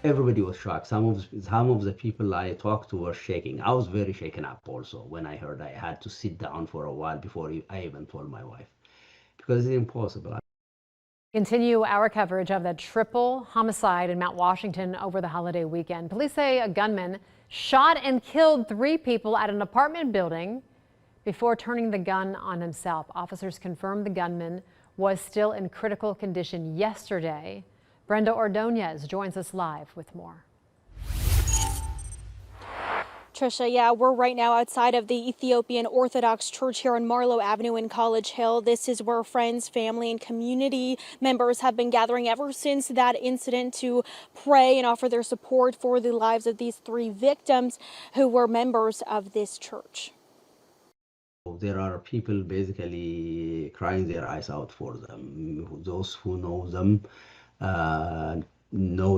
Everybody was shocked. Some of the people I talked to were shaking. I was very shaken up also when I heard. I had to sit down for a while before I even told my wife, because it's impossible. Continue our coverage of the triple homicide in Mount Washington over the holiday weekend. Police say a gunman shot and killed 3 people at an apartment building before turning the gun on himself. Officers confirmed the gunman was still in critical condition yesterday. Brenda Ordonez joins us live with more. Trisha, yeah, we're right now outside of the Ethiopian Orthodox Church here on Marlowe Avenue in College Hill. This is where friends, family, and community members have been gathering ever since that incident to pray and offer their support for the lives of these 3 victims who were members of this church. There are people basically crying their eyes out for them. Those who know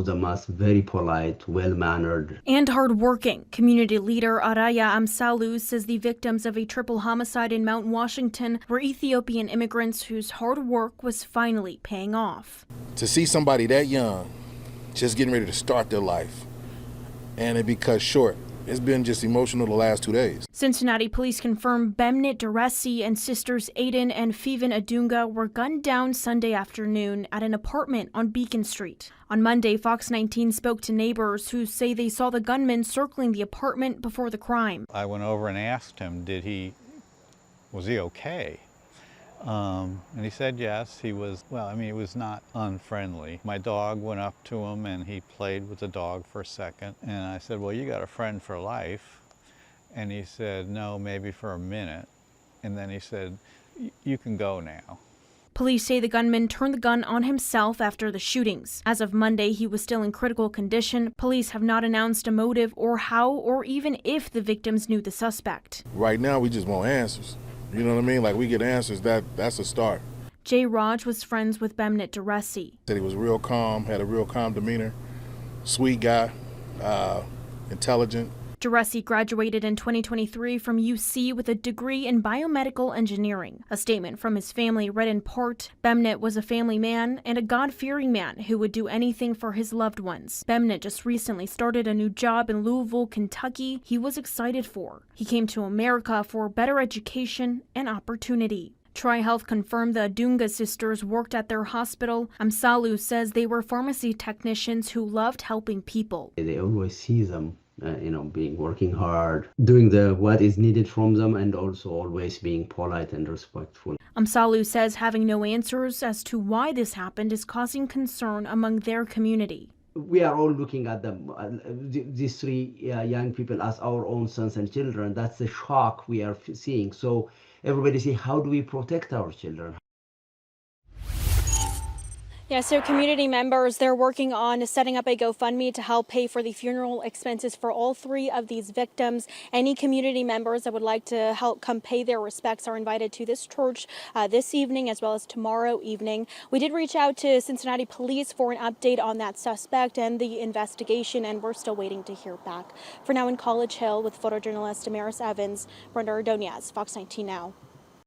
them as very polite, well-mannered, And hardworking. Community leader Araya Amsalu says the victims of a triple homicide in Mount Washington were Ethiopian immigrants whose hard work was finally paying off. To see somebody that young just getting ready to start their life and it be cut short, it's been just emotional the last 2 days. Cincinnati police confirm Bemnit Duresi and sisters Aiden and Fiven Adunga were gunned down Sunday afternoon at an apartment on Beacon Street. On Monday, Fox 19 spoke to neighbors who say they saw the gunman circling the apartment before the crime. I went over and asked him, was he okay? And he said yes, he was, he was not unfriendly. My dog went up to him and he played with the dog for a second. And I said, well, you got a friend for life. And he said, no, maybe for a minute. And then he said, you can go now. Police say the gunman turned the gun on himself after the shootings. As of Monday, he was still in critical condition. Police have not announced a motive or how or even if the victims knew the suspect. Right now, we just want answers. You know what I mean? Like, we get answers, that's a start. Jay Raj was friends with Bemnit Duresi. Said he was real calm, had a real calm demeanor, sweet guy, intelligent. Duresi graduated in 2023 from UC with a degree in biomedical engineering. A statement from his family read in part, Bemnit was a family man and a God-fearing man who would do anything for his loved ones. Bemnit just recently started a new job in Louisville, Kentucky he was excited for. He came to America for better education and opportunity. TriHealth confirmed the Adunga sisters worked at their hospital. Amsalu says they were pharmacy technicians who loved helping people. They always see them working hard, doing what is needed from them, and also always being polite and respectful. Amsalu says having no answers as to why this happened is causing concern among their community. We are all looking at them, these 3 young people, as our own sons and children. That's the shock we are seeing. So everybody say, how do we protect our children? Yeah, so community members, they're working on setting up a GoFundMe to help pay for the funeral expenses for all 3 of these victims. Any community members that would like to help come pay their respects are invited to this church this evening as well as tomorrow evening. We did reach out to Cincinnati police for an update on that suspect and the investigation, and we're still waiting to hear back. For now, in College Hill with photojournalist Damaris Evans, Brenda Ordonez, Fox 19 Now.